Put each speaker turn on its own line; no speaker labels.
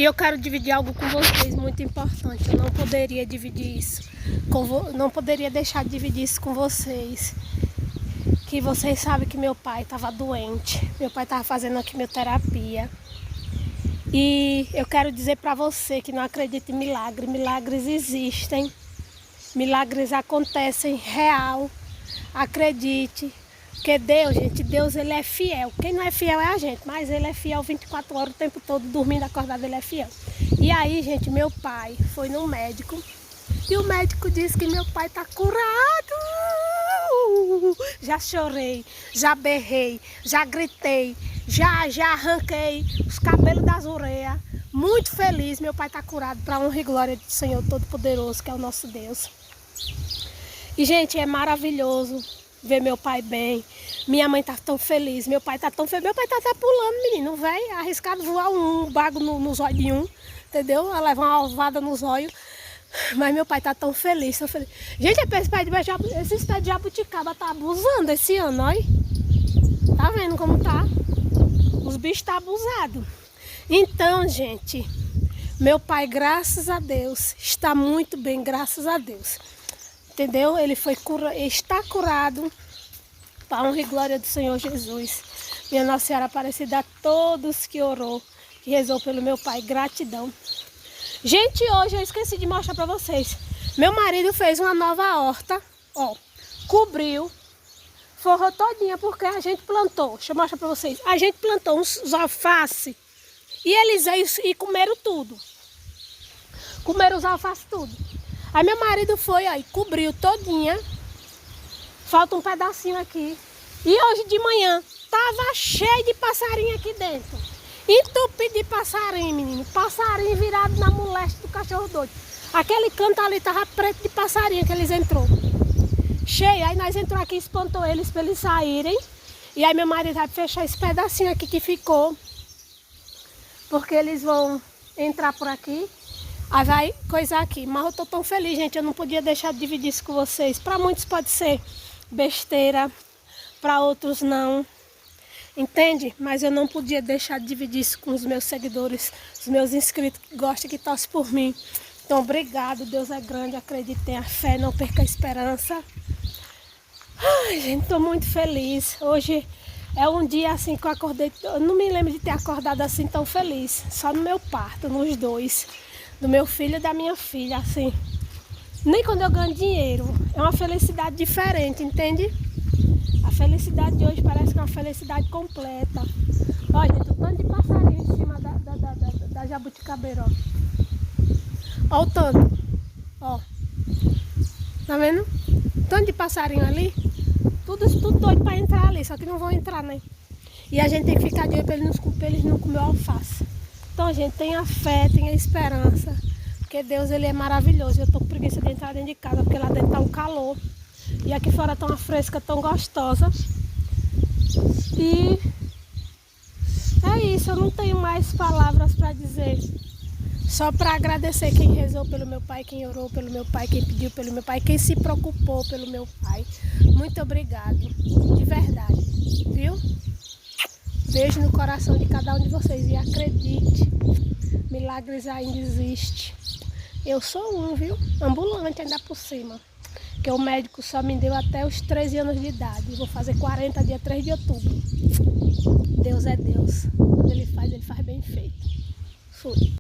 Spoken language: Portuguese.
E eu quero dividir algo com vocês muito importante. Eu não poderia dividir isso. Não poderia deixar de dividir isso com vocês. Que vocês sabem que meu pai estava doente. Meu pai estava fazendo a quimioterapia. E eu quero dizer para você que não acredita em milagre. Milagres existem. Milagres acontecem real. Acredite. Porque Deus, gente, Deus ele é fiel. Quem não é fiel é a gente, mas ele é fiel 24 horas o tempo todo, dormindo, acordado, ele é fiel. E aí, gente, meu pai foi no médico e o médico disse que meu pai tá curado. Já chorei, já berrei, já gritei, já arranquei os cabelos das orelhas. Muito feliz, meu pai tá curado, para honra e glória do Senhor Todo-Poderoso, que é o nosso Deus. E, gente, é maravilhoso ver meu pai bem. Minha mãe tá tão feliz, meu pai tá tão feliz. Meu pai tá até pulando, menino, velho, arriscado voar um bago nos olhos de um, entendeu? Levar uma ovada nos olhos. Mas meu pai tá tão feliz, tão feliz. Gente, esses pés de jabuticaba tá abusando esse ano, olha. Tá vendo como tá? Os bichos tá abusados. Então, gente, meu pai, graças a Deus, está muito bem, graças a Deus. Entendeu? Ele está curado, para honra e glória do Senhor Jesus. Minha Nossa Senhora Aparecida, a todos que orou, que rezou pelo meu pai, gratidão. Gente, hoje eu esqueci de mostrar para vocês. Meu marido fez uma nova horta, ó, cobriu, forrou todinha porque a gente plantou. Deixa eu mostrar para vocês. A gente plantou uns alface e eles veio e comeram tudo. Comeram os alface tudo. Aí meu marido foi aí, cobriu todinha. Falta um pedacinho aqui. E hoje de manhã tava cheio de passarinho aqui dentro. Entupido de passarinho, menino. Passarinho virado na moleste do cachorro doido. Aquele canto ali tava preto de passarinho que eles entrou. Cheio. Aí nós entrou aqui e espantou eles para eles saírem. E aí meu marido vai fechar esse pedacinho aqui que ficou. Porque eles vão entrar por aqui. Aí vai coisar aqui, mas eu tô tão feliz, gente, eu não podia deixar de dividir isso com vocês. Para muitos pode ser besteira, para outros não, entende? Mas eu não podia deixar de dividir isso com os meus seguidores, os meus inscritos que gostam, que torcem por mim. Então, obrigado, Deus é grande, acredite, tenha fé, não perca a esperança. Ai, gente, tô muito feliz. Hoje é um dia assim que eu acordei, eu não me lembro de ter acordado assim tão feliz, só no meu parto, nos dois. Do meu filho e da minha filha, assim. Nem quando eu ganho dinheiro. É uma felicidade diferente, entende? A felicidade de hoje parece que é uma felicidade completa. Olha, gente, o tanto de passarinho em cima da jabuticabeira, ó. Ó o tanto. Ó. Tá vendo? Tanto de passarinho ali. Tudo doido pra entrar ali, só que não vão entrar, né? E a gente tem que ficar de olho pra eles não comer alface. Então, gente, tenha fé, tenha esperança, porque Deus, ele é maravilhoso. Eu tô com preguiça de entrar dentro de casa, porque lá dentro tá um calor. E aqui fora tá uma fresca tão gostosa. E é isso, eu não tenho mais palavras para dizer. Só para agradecer quem rezou pelo meu pai, quem orou pelo meu pai, quem pediu pelo meu pai, quem se preocupou pelo meu pai. Muito obrigado, de verdade, viu? Beijo no coração de cada um de vocês e acredite, milagres ainda existem. Eu sou um, viu? Ambulante ainda por cima. Que o médico só me deu até os 13 anos de idade. Vou fazer 40 dia 3 de outubro. Deus é Deus. Quando ele faz bem feito. Fui.